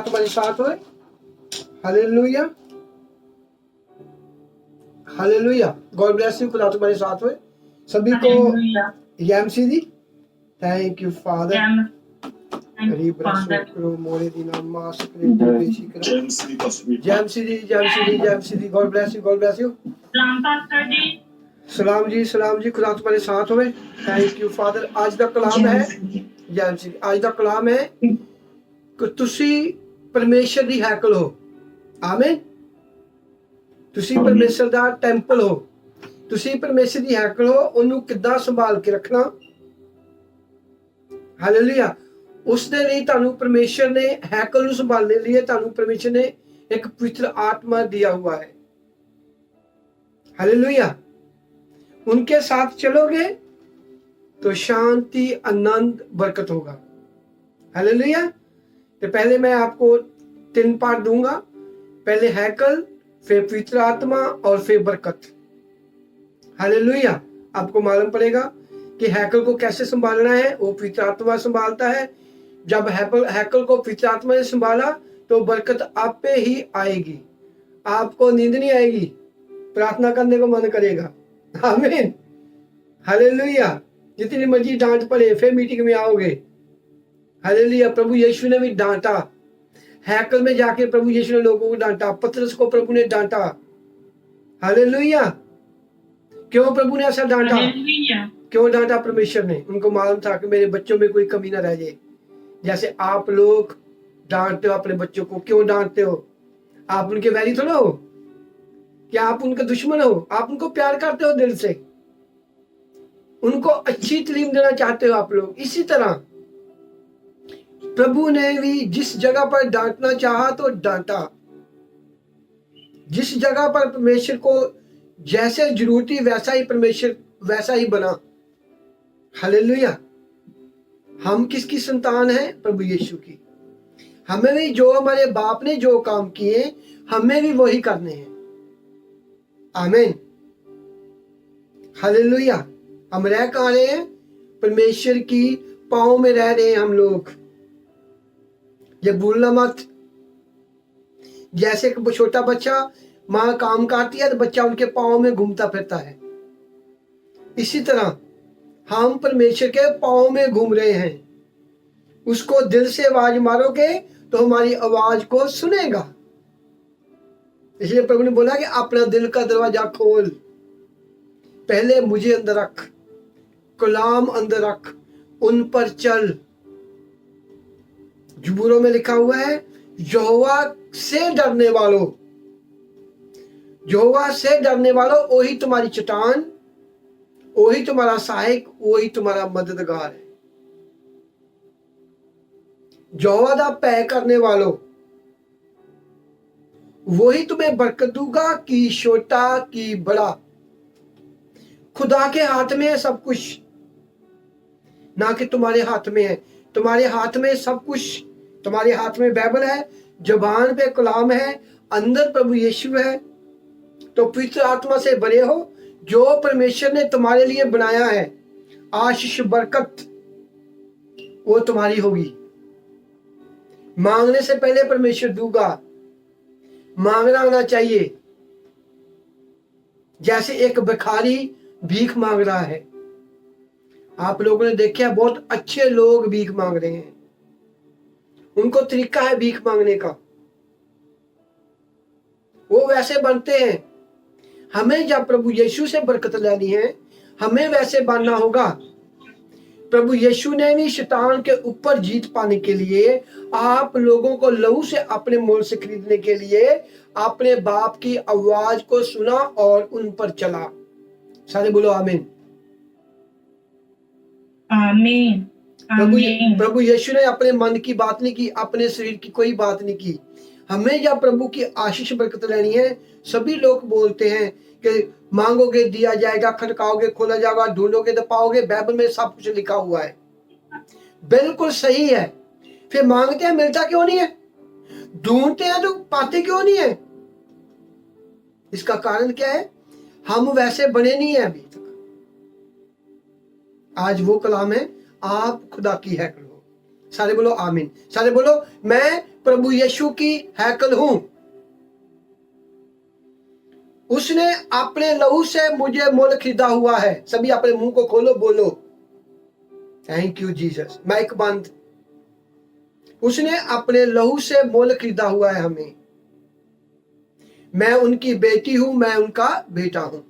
तुम्हारे साथ हो। Hallelujah, hallelujah. God bless you. खुदा तुम्हारे साथ हो सभी को। यमसी दी, थैंक यू फादर। मोरे दी नामा जमसी दी। God bless you, God bless you. सलाम जी, सलाम जी। खुदा तुम्हारे साथ होवे। Thank you father. आज का कलाम है जमसी। आज का कलाम है कि तुसी परमेश्वर दी हैकल हो। आमीन। ਤੁਸੀਂ ਪਰਮੇਸ਼ਰ ਦਾ ਟੈਂਪਲ ਹੋ। ਤੁਸੀਂ ਪਰਮੇਸ਼ਰ ਦੀ ਹੈਕਲ ਹੋ। ਉਹਨੂੰ ਕਿੱਦਾਂ ਸੰਭਾਲ ਕੇ ਰੱਖਣਾ। ਹਾਲੇਲੂਇਆ। ਉਸ ਦੇ ਲਈ ਤੁਹਾਨੂੰ ਪਰਮੇਸ਼ਰ ਨੇ ਹੈਕਲ ਨੂੰ ਸੰਭਾਲਣ ਲਈ ਤੁਹਾਨੂੰ ਪਰਮੇਸ਼ਰ ਨੇ ਇੱਕ ਪਵਿੱਤਰ आत्मा दिया हुआ है। हालेलुया। उनके साथ चलोगे तो शांति, आनंद, बरकत होगा। हालेलुया। तो पहले मैं आपको 3 पार्ट दूंगा। पहले हैकल, फिर पवित्र आत्मा और फिर बरकत। हालेलुया। आपको मालूम पड़ेगा कि हैकल को कैसे संभालना है। वो पवित्र आत्मा संभालता है। जब हैकल को पवित्र आत्मा ने संभाला तो बरकत आप पे ही आएगी। आपको नींद नहीं आएगी, प्रार्थना करने को मन करेगा। आमीन। हालेलुया। जितनी मर्जी डांट पड़े फिर मीटिंग में आओगे। हालेलुया। प्रभु यीशु ने भी डांटा। हैकल में जाके प्रभु यीशु ने लोगों को डांटा। पतरस को प्रभु ने डांटा। हालेलुया। क्यों प्रभु ने ऐसा डांटा? क्यों डांटा? परमेश्वर ने। उनको मालूम था कि मेरे बच्चों में कोई कमी ना रह जाए। जैसे आप लोग डांटते हो अपने बच्चों को। क्यों डांटते हो? आप उनके वैरी थोड़ा हो, क्या आप उनके दुश्मन हो? आप उनको प्यार करते हो दिल से, उनको अच्छी तालीम देना चाहते हो आप लोग। इसी तरह प्रभु ने भी जिस जगह पर डांटना चाहा तो डांटा। जिस जगह पर परमेश्वर को जैसे जरूरत थी वैसा ही परमेश्वर वैसा ही बना। हालेलुया। हम किसकी संतान है? प्रभु यीशु की। हमें भी जो हमारे बाप ने जो काम किए हमें भी वही करने हैं। आमीन। हालेलुया। हम रह कहाँ रहे हैं? परमेश्वर की पाँव में रह रहे हैं हम लोग। ये भूलना मत। जैसे कि छोटा बच्चा माँ काम करती है तो बच्चा उनके पाँव में घूमता फिरता है, इसी तरह हम परमेश्वर के पाँव में घूम रहे हैं। उसको दिल से आवाज मारोगे तो हमारी आवाज को सुनेगा। इसलिए प्रभु ने बोला कि अपना दिल का दरवाजा खोल, पहले मुझे अंदर रख, कलाम अंदर रख, उन पर चल। जबूरों में लिखा हुआ है, यहोवा से डरने वालों, यहोवा से डरने वालों वही तुम्हारी चट्टान, वही तुम्हारा सहायक, वही तुम्हारा मददगार है। यहोवा दा भय करने वालों वही तुम्हें बरकत दूंगा, कि छोटा की बड़ा। खुदा के हाथ में है सब कुछ, ना कि तुम्हारे हाथ में है। तुम्हारे हाथ में सब कुछ, तुम्हारे हाथ में बाइबल है, जुबान पे कलाम है, अंदर प्रभु यीशु है। तो पवित्र आत्मा से भरे हो। जो परमेश्वर ने तुम्हारे लिए बनाया है, आशीष बरकत वो तुम्हारी होगी। मांगने से पहले परमेश्वर दूंगा। मांगना आना चाहिए। जैसे एक भिखारी भीख मांग रहा है। आप लोगों ने देखा बहुत अच्छे लोग भीख मांग रहे हैं, उनको तरीका है भीख मांगने का, वो वैसे बनते हैं। हमें जब प्रभु यीशु से बरकत लेनी है हमें वैसे बनना होगा। प्रभु यीशु ने भी शैतान के ऊपर जीत पाने के लिए, आप लोगों को लहू से अपने मोल से खरीदने के लिए अपने बाप की आवाज को सुना और उन पर चला। सारे बोलो आमीन। आमीन। प्रभु यीशु ने अपने मन की बात नहीं की, अपने शरीर की कोई बात नहीं की। हमें जब प्रभु की आशीष बरकत लेनी है, सभी लोग बोलते हैं कि मांगोगे दिया जाएगा, खटकाओगे खोला जाएगा, ढूंढोगे तो पाओगे। बाइबल में सब कुछ लिखा हुआ है, बिल्कुल सही है। फिर मांगते हैं मिलता क्यों नहीं है? ढूंढते हैं तो पाते क्यों नहीं है? इसका कारण क्या है? हम वैसे बने नहीं है अभी तक। आज वो कलाम है, आप खुदा की हैकल हो। सारे बोलो आमीन। सारे बोलो मैं प्रभु यीशु की हैकल हूं। उसने अपने लहू से मुझे मोल खरीदा हुआ है। सभी अपने मुंह को खोलो, बोलो थैंक यू जीसस। माइक बंद। उसने अपने लहू से मोल खरीदा हुआ है हमें। मैं उनकी बेटी हूं, मैं उनका बेटा हूं।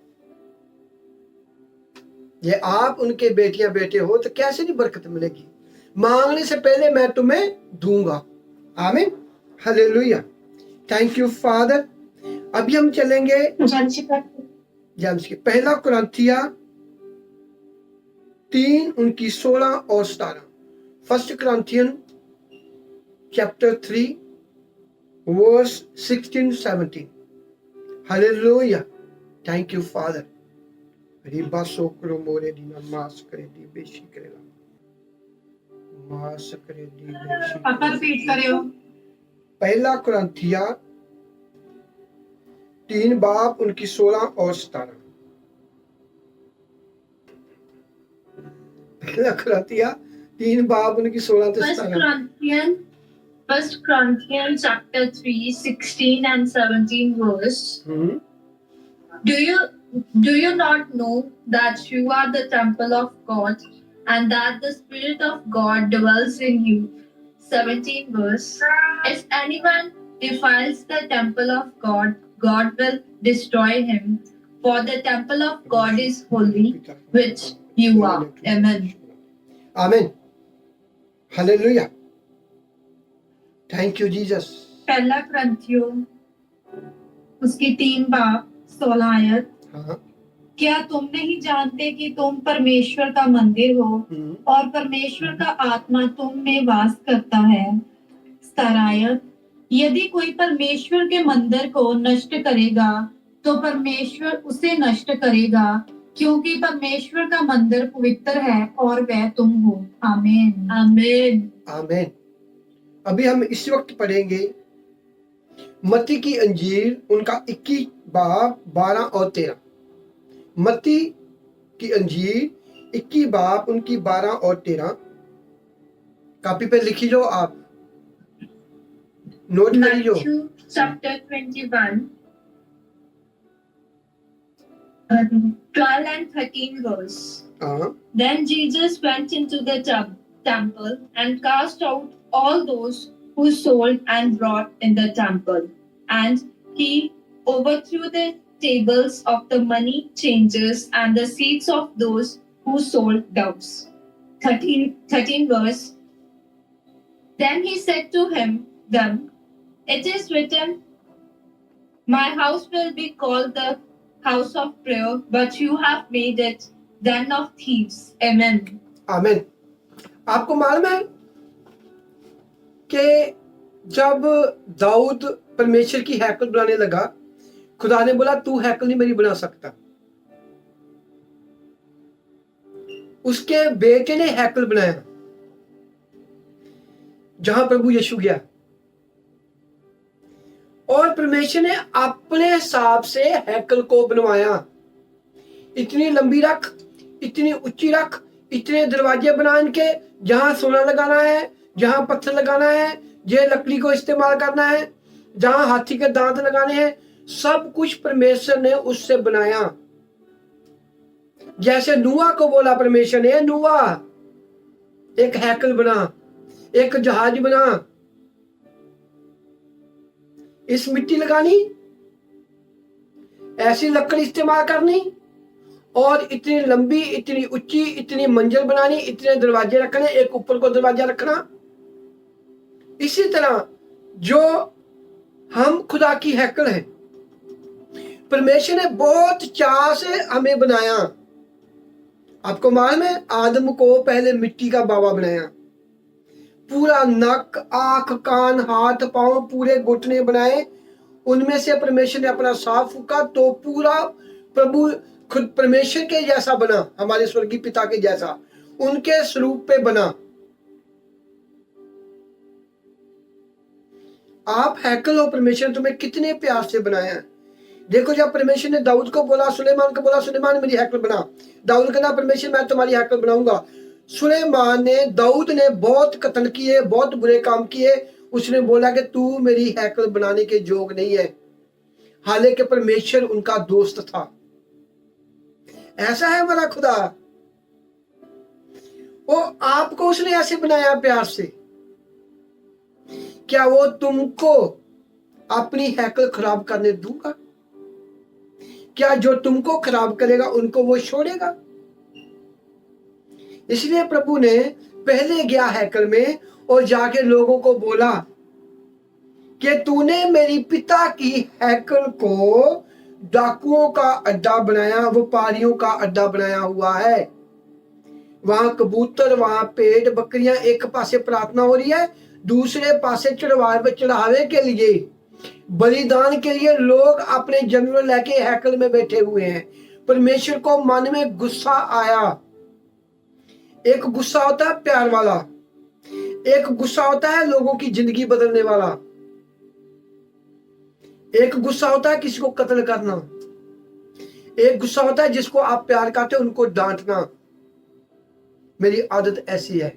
ये आप उनके बेटियां बेटे हो तो कैसे नहीं बरकत मिलेगी। मांगने से पहले मैं तुम्हें दूंगा। आमीन, हालेलुया। Thank you father. अभी हम चलेंगे जेम्स की पहला कुरिन्थिया 3 उनकी 16 और 17। First Corinthians chapter 3 verse 16-17। Hallelujah. Thank you father. रिबा सोकरो मोरे दीना मास करे दी बेशी करेगा। मास करे दी बेशी। पापा रिपीट करियो। पहला कुरिन्थिया 3 बाब उनकी 16 और 17। पहला कुरिन्थिया 3 बाब उनकी 16 से 17। First Corinthians chapter 3, 16 and 17 verse. Do you not know that you are the temple of God and that the Spirit of God dwells in you? 17 verse. If anyone defiles the temple of God, God will destroy him. For the temple of God is holy, which you are. Amen. Amen. Hallelujah. Thank you Jesus. पहला कुरिन्थियों उसकी 3 बाब 16 आयत। हाँ। क्या तुम नहीं जानते कि तुम परमेश्वर का मंदिर हो और परमेश्वर का आत्मा तुम में वास करता है। 17 आयत। यदि कोई परमेश्वर के मंदिर को नष्ट करेगा तो परमेश्वर उसे नष्ट करेगा, क्योंकि परमेश्वर का मंदिर पवित्र है और वह तुम हो। आमीन, आमीन, आमीन। अभी हम इस वक्त पढ़ेंगे मत्ती की अंजील उनका 21 बाब 12 और 13। मत्ती की अंजील 21 बाब उनकी 12 और 13। कॉपी पे लिखी जो, आप नोट करी जो। Chapter 21 12 and 13 verse. Then Jesus went into the temple and cast out all those who sold and bought in the temple, and he overthrew the tables of the money changers and the seats of those who sold doves. 13 verse. Then he said to them, it is written, my house will be called the house of prayer, but you have made it den of thieves. Amen. आमीन। आपको मालूम है कि जब दाऊद परमेश्वर की हैकल बनाने लगा, खुदा ने बोला तू हैकल नहीं मेरी बना सकता। उसके बेटे ने हैकल बनाया जहां प्रभु यीशु गया, और परमेश्वर ने अपने हिसाब से हैकल को बनवाया। इतनी लंबी रख, इतनी ऊंची रख, इतने दरवाजे बना इनके, जहां सोना लगाना है, जहां पत्थर लगाना है, जे लकड़ी को इस्तेमाल करना है, जहां हाथी के दांत लगाने हैं, सब कुछ परमेश्वर ने उससे बनाया। जैसे नूहा को बोला परमेश्वर ने, नूहा एक हैकल बना, एक जहाज बना, इस मिट्टी लगानी, ऐसी लकड़ी इस्तेमाल करनी, और इतनी लंबी, इतनी ऊंची, इतनी मंजिल बनानी, इतने दरवाजे रखने, एक ऊपर को दरवाजा रखना। इसी तरह जो हम खुदा की हैकल हैं, परमेश्वर ने बहुत चाह से हमें बनाया। आपको मालूम है आदम को पहले मिट्टी का बाबा बनाया, पूरा नक, आंख, कान, हाथ, पांव, पूरे घुटने बनाए, उनमें से परमेश्वर ने अपना सांप फूका तो पूरा प्रभु खुद परमेश्वर के जैसा बना, हमारे स्वर्गीय पिता के जैसा, उनके स्वरूप पे बना। आप हैकल हो, परमेश्वर ने तुम्हें कितने प्यार से बनाया है। देखो जब परमेश्वर ने दाऊद को बोला, सुलेमान को बोला, सुलेमान मेरी हैकल बना, दाऊद कहना परमेश्वर मैं तुम्हारी हैकल बनाऊंगा। सुलेमान ने, दाऊद ने बहुत कत्ल किए, बहुत बुरे काम किए। उसने बोला कि तू मेरी हैकल बनाने के जोग नहीं है, हालांकि परमेश्वर उनका दोस्त था। ऐसा है हमारा खुदा, वो आपको उसने ऐसे बनाया प्यार से। क्या वो तुमको अपनी हैकल खराब करने दूंगा? क्या जो तुमको खराब करेगा उनको वो छोड़ेगा? इसलिए प्रभु ने पहले गया हैकल में और जाके लोगों को बोला कि तूने मेरी पिता की हैकल को डाकुओं का अड्डा बनाया, व्यापारियों का अड्डा बनाया हुआ है। वहां कबूतर, वहां पेड़, बकरियां, एक पासे प्रार्थना हो रही है, दूसरे पासे चढ़ावे के लिए, बलिदान के लिए लोग अपने जानवर लेके हैकल में बैठे हुए हैं। परमेश्वर को मन में गुस्सा आया। एक गुस्सा होता है प्यार वाला, एक गुस्सा होता है लोगों की जिंदगी बदलने वाला, एक गुस्सा होता है किसी को कत्ल करना, एक गुस्सा होता है जिसको आप प्यार करते हो उनको डांटना। मेरी आदत ऐसी है,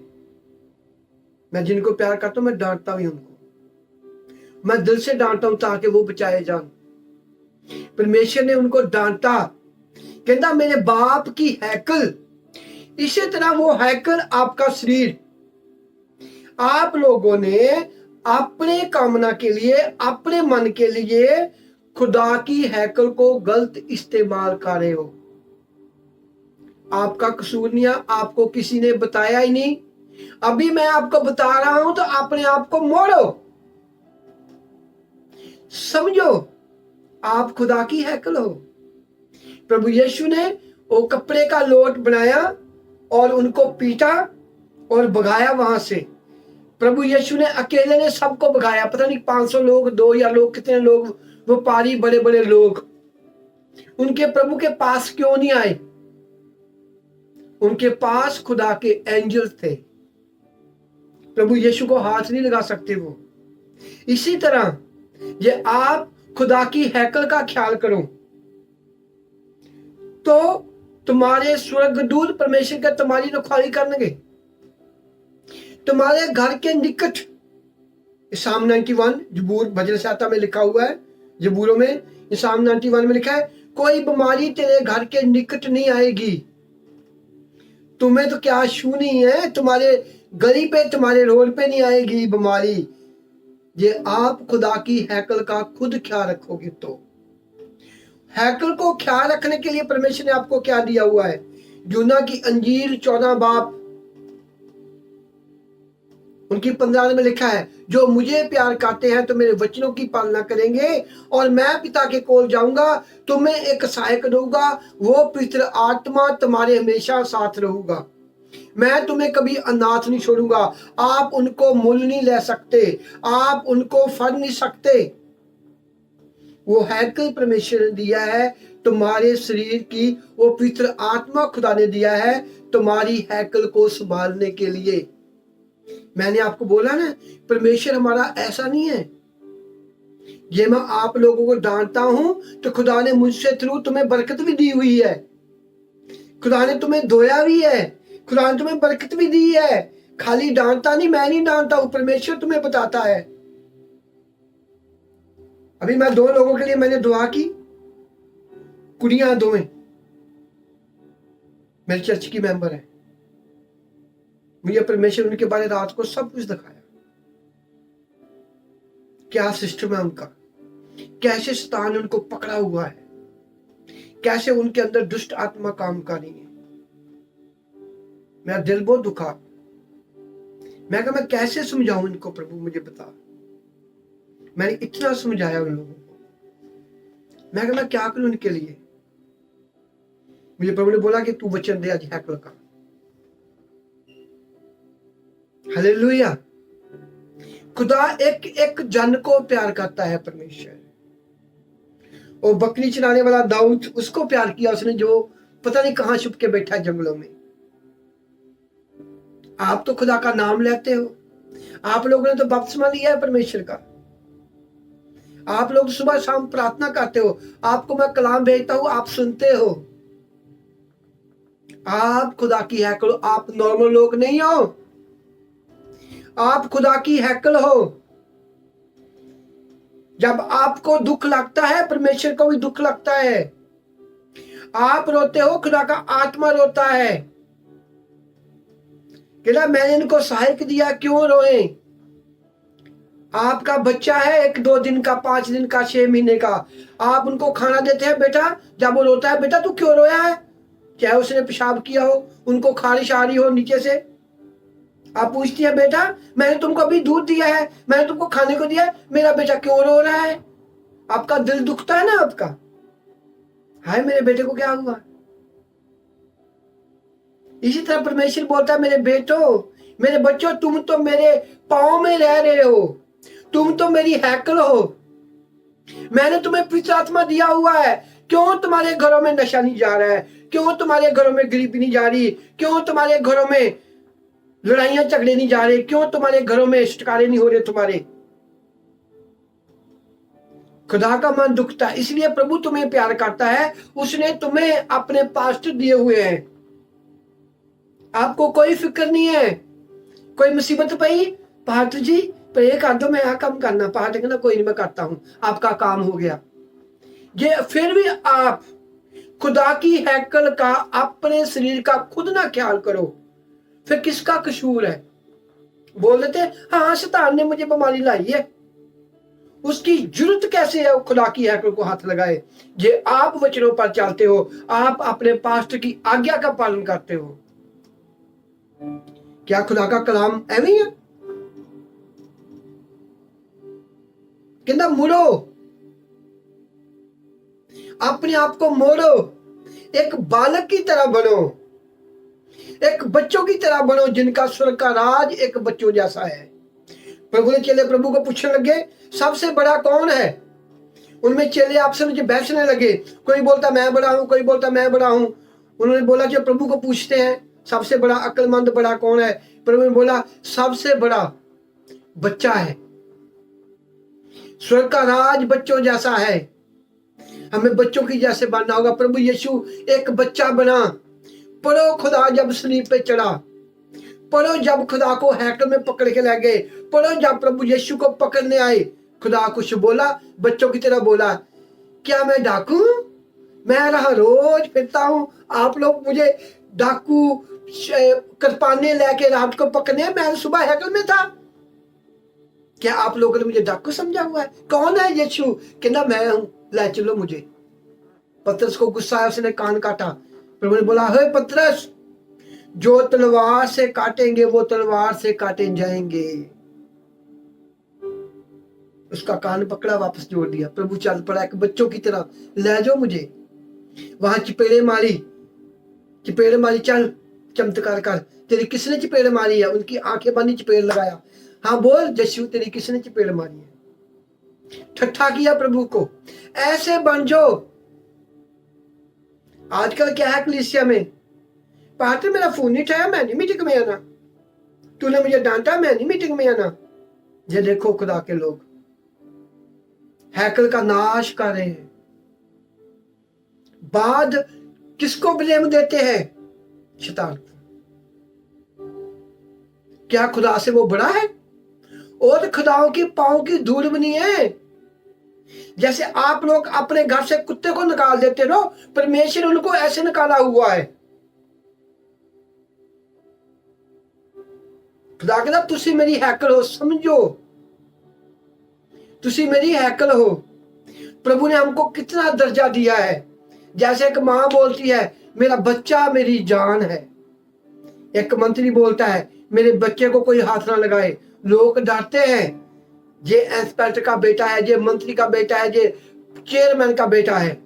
मैं जिनको प्यार करता हूं मैं डांटता भी उनको, मैं दिल से डांटता हूं ताकि वो बचाए जान। परमेश्वर ने उनको डांटा, कहता मेरे बाप की हैकल। इसी तरह वो हैकल आपका शरीर, आप लोगों ने अपने कामना के लिए, अपने मन के लिए खुदा की हैकल को गलत इस्तेमाल कर रहे हो। आपका कसूर नहीं है, आपको किसी ने बताया ही नहीं। अभी मैं आपको बता रहा हूं तो अपने आप को मोड़ो, समझो आप खुदा की हैकल हो। प्रभु यीशु ने वो कपड़े का लोट बनाया और उनको पीटा और भगाया वहां से। प्रभु यीशु ने अकेले ने सबको भगाया। पता नहीं 500 लोग, 2000 लोग, कितने लोग, व्यापारी, बड़े बड़े लोग उनके प्रभु के पास क्यों नहीं आए? उनके पास खुदा के एंजल थे, प्रभु यीशु को हाथ नहीं लगा सकते वो। इसी तरह ये आप खुदा की हैकल का ख्याल करो तो तुम्हारे स्वर्गदूत परमेश्वर का तुम्हारी रखवाली करेंगे। तुम्हारे घर के निकट, साम 91 जबूर भजन संहिता में लिखा हुआ है, जबूरों में साम 91 में लिखा है, कोई बीमारी तेरे घर के निकट नहीं आएगी। तुम्हें तो क्या छू नहीं है, तुम्हारे गली पे, तुम्हारे रोड पे नहीं आएगी बीमारी। ये आप खुदा की हैकल का खुद ख्याल रखोगे तो। हैकल को ख्याल रखने के लिए परमेश्वर ने आपको क्या दिया हुआ है? यूहन्ना की अंजील 14 बाब उनकी 15 में लिखा है, जो मुझे प्यार करते हैं तो मेरे वचनों की पालना करेंगे और मैं पिता के कोल जाऊंगा, तुम्हें एक सहायक दूंगा, वो पवित्र आत्मा तुम्हारे हमेशा साथ रहूगा। मैं तुम्हें कभी अनाथ नहीं छोड़ूंगा। आप उनको मोल नहीं ले सकते, आप उनको फर नहीं सकते। वो हैकल परमेश्वर ने दिया है तुम्हारे शरीर की, वो पवित्र आत्मा खुदा ने दिया है तुम्हारी हैकल को संभालने के लिए। मैंने आपको बोला ना, परमेश्वर हमारा ऐसा नहीं है। ये मैं आप लोगों को डांटता हूं तो खुदा ने मुझसे थ्रू तुम्हें बरकत भी दी हुई है, खुदा ने तुम्हें धोया भी है, खुदा ने तुम्हें बरकत भी दी है। खाली डांटता नहीं, मैं नहीं डांटता हूं, परमेश्वर तुम्हें बताता है। अभी मैं 2 लोगों के लिए मैंने दुआ की, कुड़ियां दोवें मेरे चर्च की मेंबर है। मुझे परमेश्वर उनके बारे रात को सब कुछ दिखाया, क्या सिस्टम है उनका, कैसे शैतान ने उनको पकड़ा हुआ है, कैसे उनके अंदर दुष्ट आत्मा काम कर रही है। मेरा दिल बहुत दुखा। मैं कहा मैं कैसे समझाऊं इनको, प्रभु मुझे बता। मैंने इतना समझाया उन लोगों को। मैं कहा मैं क्या करूं इनके लिए। मुझे प्रभु ने बोला कि तू वचन दे आज हैकल का। हालेलुया। खुदा एक एक जन को प्यार करता है परमेश्वर। और बकरी चलाने वाला दाऊद, उसको प्यार किया उसने, जो पता नहीं कहां छुप के बैठा जंगलों में। आप तो खुदा का नाम लेते हो, आप लोगों ने तो बपतिस्मा लिया है परमेश्वर का, आप लोग सुबह शाम प्रार्थना करते हो, आपको मैं कलाम भेजता हूं, आप सुनते हो, आप खुदा की हैकल हो, आप नॉर्मल लोग नहीं हो, आप खुदा की हैकल हो। जब आपको दुख लगता है, परमेश्वर को भी दुख लगता है। आप रोते हो, खुदा का आत्मा रोता है। कहना मैंने इनको सहायक दिया, क्यों रोए? आपका बच्चा है 1-2 दिन का, 5 दिन का, 6 महीने का, आप उनको खाना देते हैं, बेटा जब वो रोता है, बेटा तू क्यों रोया है? चाहे उसने पेशाब किया हो, उनको खारिश आ रही हो नीचे से, आप पूछती है बेटा मैंने तुमको अभी दूध दिया है, मैंने तुमको खाने को दिया है, मेरा बेटा क्यों रो रहा है? आपका दिल दुखता है ना आपका, हाय मेरे बेटे को क्या हुआ? इसी तरह परमेश्वर बोलता है मेरे बेटो, मेरे बच्चों, तुम तो मेरे पाँव में रह रहे हो, तुम तो मेरी हैकल हो, मैंने तुम्हें पवित्र आत्मा दिया हुआ है। क्यों तुम्हारे घरों में नशा नहीं जा रहा है? क्यों तुम्हारे घरों में गरीबी नहीं जा रही? क्यों तुम्हारे घरों में लड़ाइयां झगड़े नहीं जा रहे? क्यों तुम्हारे घरों में छुटकारे नहीं हो रहे तुम्हारे? खुदा का मन दुखता है, इसलिए प्रभु तुम्हें प्यार करता है, उसने तुम्हें अपने पास्टर दिए हुए हैं। आपको कोई फिक्र नहीं है। कोई मुसीबत पई, पास्टर जी प्रे कर दो, मैं काम करना। पास्टर कहना कोई नहीं मैं करता हूं, आपका काम हो गया। ये फिर भी आप खुदा की हैकल का, अपने शरीर का खुद ना ख्याल करो, फिर किसका कसूर है? बोल देते हाँ शैतान ने मुझे बीमारी लाई है, उसकी जरूरत कैसे है खुदा की हैकल को हाथ लगाए? जे आप वचनों पर चलते हो, आप अपने पास्टर की आज्ञा का पालन करते हो। क्या खुदा का कलाम ऐਵੇਂ ही है? कहना मुड़ो, अपने आप को मोड़ो, एक बालक की तरह बनो, एक बच्चों की तरह बनो, जिनका स्वर्ग का राज एक बच्चों जैसा है। प्रभु ने चेले प्रभु को पूछने लगे सबसे बड़ा कौन है? उनमें चेले आपसे मुझे बहसने लगे, कोई बोलता मैं बड़ा हूं, कोई बोलता मैं बड़ा हूं। उन्होंने बोला जो प्रभु को पूछते हैं सबसे बड़ा अक्लमंद बड़ा कौन है? प्रभु ने बोला सबसे बड़ा बच्चा है, स्वर्ग का राज बच्चों जैसा है, हमें बच्चों की जैसे बनना होगा। प्रभु यीशु एक बच्चा बना। पढ़ो खुदा जब सलीब पे चढ़ा, पढ़ो जब खुदा को हैकल में पकड़ के ले गए, पढ़ो जब प्रभु यीशु को पकड़ने आए, खुदा कुछ बोला? बच्चों की तरह बोला, क्या मैं डाकू? मैं रहा रोज फिरता हूं, आप लोग मुझे डाकू करपाने लेके रात को पकड़ने, मैं सुबह हैकल में था। क्या आप लोगों ने मुझे डाकू समझा हुआ है? कौन है यीशु? कहना मैं हूं, ले चलो मुझे। पतरस को गुस्सा आया, उसने कान काटा। प्रभु ने बोला हे पतरस, जो तलवार से काटेंगे वो तलवार से काटे जाएंगे। उसका कान पकड़ा, वापस जोड़ दिया। प्रभु चल पड़ा एक बच्चों की तरह, ले जाओ मुझे। वहां चपेड़े मारी, चल चमत्कार कर। तेरी किसने चपेड़ मारी है? उनकी आंखें बांधी चपेड़ लगाया। हाँ बोल यीशु, तेरी किसने चपेड़ मारी है? ठट्ठा किया प्रभु को। ऐसे बन जाओ। आजकल क्या है कलीसिया में, पास्टर मेरा फोन नहीं उठाया, मैं नहीं मीटिंग में आना, तूने मुझे डांटा, मैं नहीं मीटिंग में आना। ये देखो खुदा के लोग हैकल का नाश कर रहे हैं। बाद किसको ब्लेम देते हैं? शैतान को। क्या खुदा से वो बड़ा है? और खुदाओं की पांव की धूल बनी है। जैसे आप लोग अपने घर से कुत्ते को निकाल देते हो, परमेश्वर उनको ऐसे निकाला हुआ है। खुदा कहता तुसी मेरी हैकल हो, समझो तुसी मेरी हैकल हो। प्रभु ने हमको कितना दर्जा दिया है। जैसे एक मां बोलती है मेरा बच्चा मेरी जान है, एक मंत्री बोलता है मेरे बच्चे को कोई हाथ ना लगाए। लोग डरते हैं, ये इंस्पेक्टर का बेटा है, ये मंत्री का बेटा है, ये चेयरमैन का बेटा है।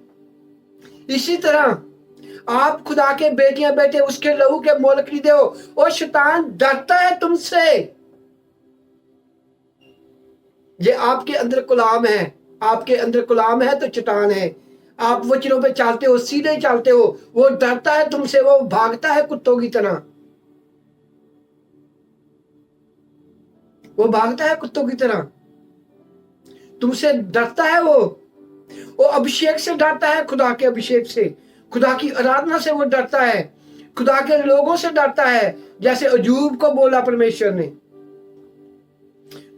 इसी तरह आप खुदा के बेटियां बेटे उसके लहू के मोल खरीदे हो, और शैतान डरता है तुमसे। ये आपके अंदर गुलाम है, आपके अंदर गुलाम है तो चट्टान है। आप वचनों पे चलते हो, सीधे चलते हो, वो डरता है तुमसे, वो भागता है कुत्तों की तरह, वो भागता है कुत्तों की तरह, तुमसे डरता है। वो अभिषेक से डरता है, खुदा के अभिषेक से, खुदा की आराधना से वो डरता है। खुदा के लोगों से डरता है, जैसे अयूब को बोला परमेश्वर ने।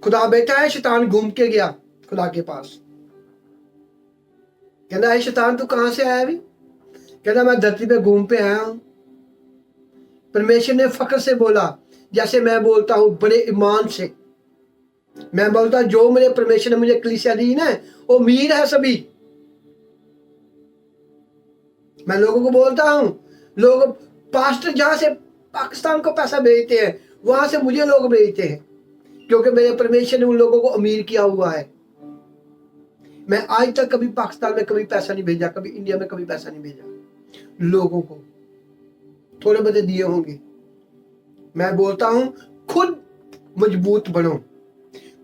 खुदा बैठा है, शैतान घूम के गया खुदा के पास, कहना है शैतान तू कहां से आया अभी? कहना मैं धरती पे घूम पे आया हूं। परमेश्वर ने फख्र से बोला, जैसे मैं बोलता हूं बड़े ईमान से। मैं बोलता जो मेरे परमेश्वर ने मुझे कलीसिया दी ना, वो अमीर है सभी। मैं लोगों को बोलता हूं, लोग पास्टर जहां से पाकिस्तान को पैसा भेजते हैं, वहां से मुझे लोग भेजते हैं, क्योंकि मेरे परमेश्वर ने उन लोगों को अमीर किया हुआ है। मैं आज तक कभी पाकिस्तान में कभी पैसा नहीं भेजा, कभी इंडिया में कभी पैसा नहीं भेजा लोगों को, थोड़े बहुत दिए होंगे। मैं बोलता हूं खुद मजबूत बनो,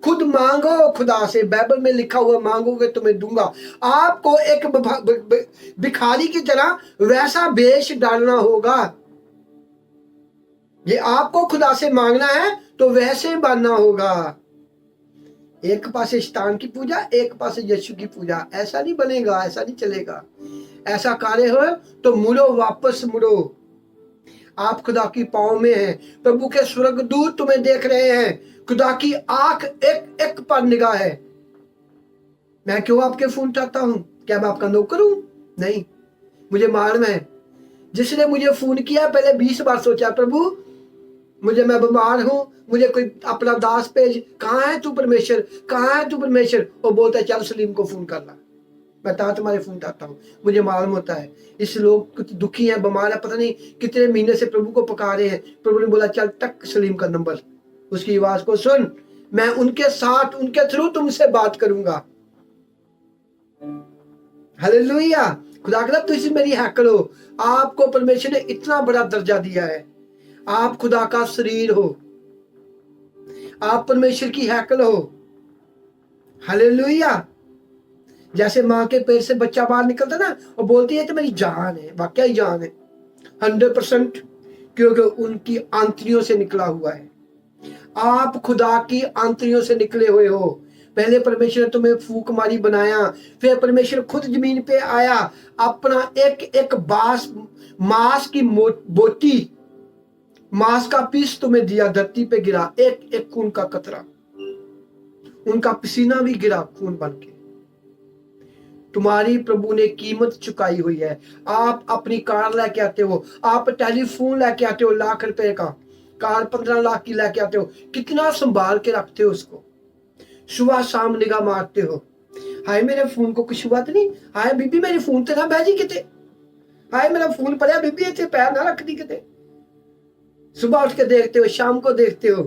खुद मांगो खुदा से। बाइबल में लिखा हुआ मांगोगे तुम्हें दूंगा। आपको एक भिखारी की तरह वैसा वेश डालना होगा। ये आपको खुदा से मांगना है तो वैसे बनना होगा। एक पासे शैतान की पूजा, एक पासे यीशु की पूजा, ऐसा नहीं बनेगा, ऐसा नहीं चलेगा। ऐसा कार्य हो तो मुड़ो, वापस मुड़ो। आप खुदा की पाँव में हैं, प्रभु के स्वर्गदूत तुम्हें देख रहे हैं, खुदा की आंख एक एक पर निगाह है। मैं क्यों आपके फोन उठाता हूं? क्या मैं आपका नौकर हूं? नहीं, मुझे मालूम है जिसने मुझे फोन किया पहले 20 बार सोचा, प्रभु मुझे, मैं बीमार हूं, मुझे कोई अपना दास भेज, कहाँ है तू परमेश्वर, कहाँ है तू परमेश्वर? वो बोलता है चल सलीम को फोन कर ला। मैं तुम्हारे फोन उठाता हूँ, मुझे मालूम होता है इस लोग कुछ दुखी हैं, बीमार है, पता नहीं कितने महीने से प्रभु को पुकारे हैं। प्रभु ने बोला चल टक सलीम का नंबर, उसकी आवाज को सुन, मैं उनके साथ उनके थ्रू तुमसे बात करूंगा। हालेलुया। खुदा कहता तुम मेरी हैकल हो। आपको परमेश्वर ने इतना बड़ा दर्जा दिया है, आप खुदा का शरीर हो, आप परमेश्वर की हैकल हो। हालेलुया। जैसे माँ के पेट से बच्चा बाहर निकलता ना, वो बोलती है तो मेरी जान है, वाकई ही जान है 100%, क्योंकि उनकी आंतरियों से निकला हुआ है। आप खुदा की आंतरियों से निकले हुए हो। पहले परमेश्वर ने तुम्हें फूक मारी बनाया, फिर परमेश्वर खुद जमीन पे आया, अपना एक एक मांस की बोटी, मांस का पीस तुम्हें दिया, धरती पे गिरा एक एक खून का कतरा, उनका पसीना भी गिरा खून बन के। तुम्हारी प्रभु ने कीमत चुकाई हुई है। आप अपनी कार लेके आते हो, आप टेलीफोन लेके आते हो लाख रुपए का, कार 15 लाख की लेके आते हो, कितना संभाल के रखते हो उसको, सुबह शाम निगाह मारते हो, हाय मेरे फोन को कुछ हुआ तो नहीं, हाय बीबी मेरे फोन ते ना भेजी किते, हाय मेरा फोन पड़ा बीबी इतने पैर ना रख दी किते। सुबह उठ के देखते हो, शाम को देखते हो।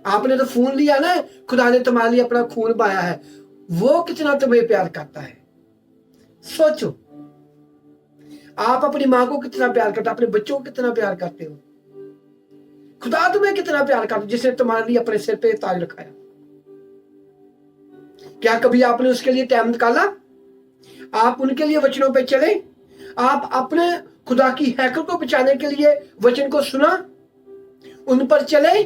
आपने तो फोन लिया ना, खुदा ने तुम्हारे लिए अपना खून बहाया है, वो कितना तुम्हें प्यार करता है। सोचो, आप अपनी माँ को कितना प्यार करते हो, अपने बच्चों को कितना प्यार करते हो। खुदा तुम्हें कितना प्यार करता है, जिसने तुम्हारे लिए अपने सिर पे ताज रखाया। क्या कभी आपने उसके लिए टाइम निकाला? आप उनके लिए वचनों पे चले, आप अपने खुदा की हैकल को बचाने के लिए वचन को सुना, उन पर चले।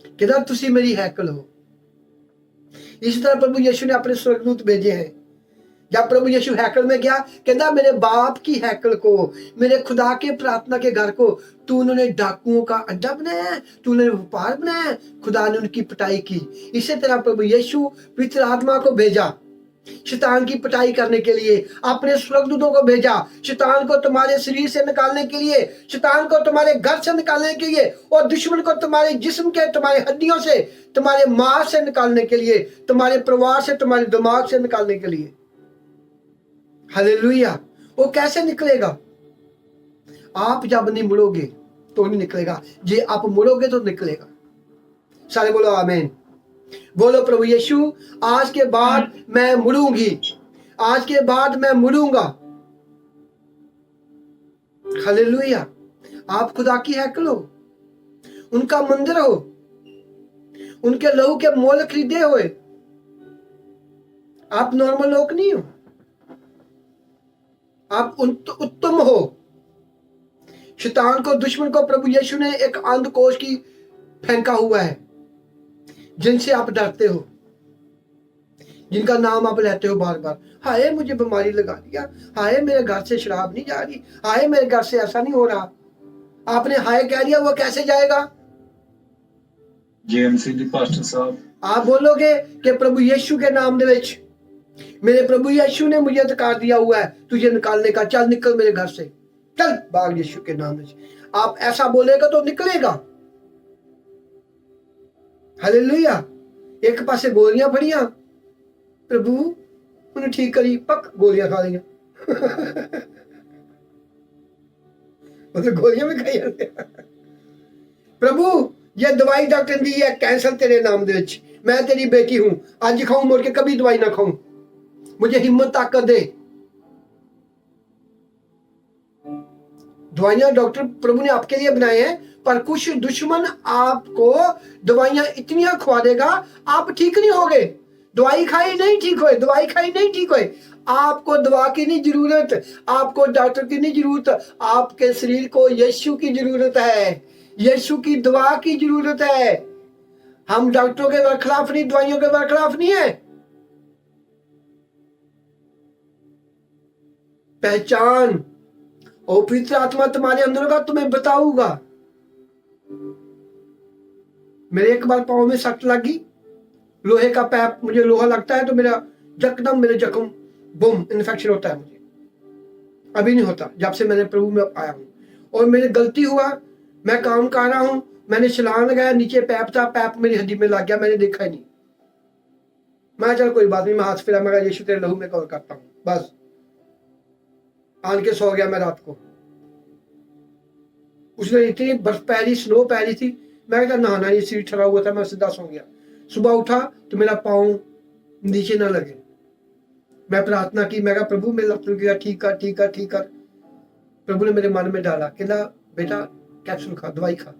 कहता तुसी मेरी हैकल हो। इस तरह प्रभु यीशु ने अपने स्वर्गदूत भेजे हैं। जब प्रभु यीशु हैकल में गया, कहता मेरे बाप की हैकल को, मेरे खुदा के प्रार्थना के घर को तू उन्होंने डाकुओं का अड्डा बनाया, तू उन्होंने व्यापार बनाया, खुदा ने उनकी पिटाई की। इसी तरह प्रभु यीशु पवित्र आत्मा को भेजा शैतान की पिटाई करने के लिए, अपने स्वर्गदूतों को भेजा शैतान को तुम्हारे शरीर से निकालने के लिए, शैतान को तुम्हारे घर से निकालने के लिए, और दुश्मन को तुम्हारे जिस्म के, तुम्हारे हड्डियों से, तुम्हारे मांस से निकालने के लिए, तुम्हारे परिवार से, तुम्हारे दिमाग से निकालने के लिए। हालेलुया। वो कैसे निकलेगा? आप जब नहीं मुड़ोगे तो नहीं निकलेगा, जे आप मुड़ोगे तो निकलेगा। सारे बोलो आमीन। बोलो प्रभु यीशु, आज के बाद मैं मुड़ूंगी, आज के बाद मैं मुड़ूंगा। हालेलुया। आप खुदा की हैकल हो, उनका मंदिर हो, उनके लहू के मोल खरीदे हुए। आप नॉर्मल लोग नहीं हो, आप उत्तम हो। शैतान को, दुश्मन को प्रभु यीशु ने एक अंधकोश की फेंका हुआ है, जिनसे आप डरते हो। जिनका नाम आप लेते हो बार बार, हाय मुझे बीमारी लगा दिया, हाय मेरे घर से शराब नहीं जा रही, हाय मेरे घर से ऐसा नहीं हो रहा, आपने हाय कह दिया, वो कैसे जाएगा? जेएमसी जी पास्टर साहब, आप बोलोगे कि प्रभु यीशु के नाम दे विच, मेरे प्रभु यीशु ने मुझे अधिकार दिया हुआ है तुझे निकालने का, चल निकल मेरे घर से, चल भाग यीशु के नाम से। आप ऐसा बोलेगा तो निकलेगा। हालेलुया। एक पासे गोलियां फड़ियां, प्रभु उन्हें ठीक करी, पक गोलियां खा लिया तो गोलियां भी खाई जाते। प्रभु ये दवाई डॉक्टर दी है, कैंसर तेरे नाम दे विच, मैं तेरी बेटी हूं, आज खाऊं मुड़ के कभी दवाई ना खाऊं, मुझे हिम्मत ताकत दे। दवाइयां डॉक्टर प्रभु ने आपके लिए बनाए हैं, पर कुछ दुश्मन आपको दवाइयां इतनी खवा देगा आप ठीक नहीं होगे। दवाई खाई नहीं ठीक होए, दवाई खाई नहीं ठीक होए। आपको दवा की नहीं जरूरत, आपको डॉक्टर की नहीं जरूरत, आपके शरीर को यीशु की जरूरत है, यीशु की दवा की जरूरत है। हम डॉक्टरों के बरखिलाफ नहीं, दवाइयों के बरखिलाफ नहीं है। पहचान, और पवित्र आत्मा तुम्हारे अंदर होगा, तुम्हें बताऊंगा। मेरे एक बार पांव में सट लगी, लोहे का पैप, मुझे लोहा लगता है तो मेरा यकदम मेरे जख्म बुम इन्फेक्शन होता है। मुझे अभी नहीं होता, जब से मैंने प्रभु में आया हूं। और मेरी गलती हुआ, मैं काम कर रहा हूं, मैंने छलांग लगाया, नीचे पैप था, पैप मेरी हड्डी में लग गया, मैंने देखा ही नहीं। मैं चल कोई बात नहीं, मैं हाथ फिरा, मैं यीशु तेरे लहू में कवर करता हूं, बस आन के सो गया मैं रात को। उसने इतनी बर्फ पैरी, स्नो पैरी थी, मैं कहता नहाना नहीं, सीट ठहरा हुआ था, मैं सीधा सो गया। सुबह उठा तो मेरा पाँव नीचे ना लगे। मैं प्रार्थना की, मैं कहा प्रभु मेरा ठीक कर, ठीक कर, ठीक कर। प्रभु ने मेरे मन में डाला, कहना बेटा कैप्सूल खा, दवाई खा।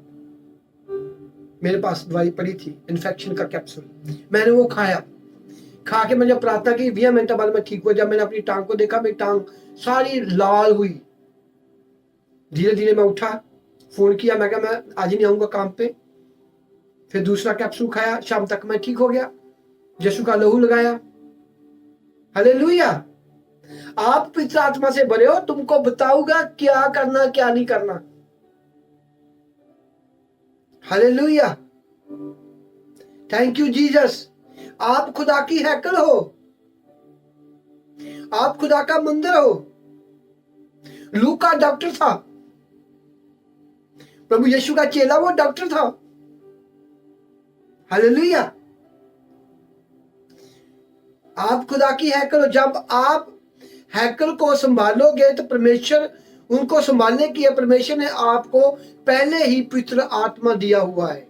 मेरे पास दवाई पड़ी थी, इन्फेक्शन का कैप्सूल, मैंने वो खाया। खा के मैंने प्रार्थना की, 20 मिनट बाद मैं ठीक हुआ। जब मैंने अपनी टांग को देखा, मेरी टांग सारी लाल हुई। धीरे धीरे मैं उठा, फोन किया, मैं कहा मैं आज नहीं आऊंगा काम पे। फिर दूसरा कैप्सूल खाया, शाम तक मैं ठीक हो गया, यीशु का लहू लगाया। हालेलुया। आप पवित्र आत्मा से भरे हो, तुमको बताऊंगा क्या करना क्या नहीं करना। Hallelujah, thank you Jesus. आप खुदा की हैकल हो, आप खुदा का मंदिर हो। लूका डॉक्टर था, प्रभु यीशु का चेला वो डॉक्टर था। हालेलुया। आप खुदा की हैकल हो। जब आप हैकल को संभालोगे तो परमेश्वर उनको संभालने की है। परमेश्वर ने आपको पहले ही पवित्र आत्मा दिया हुआ है।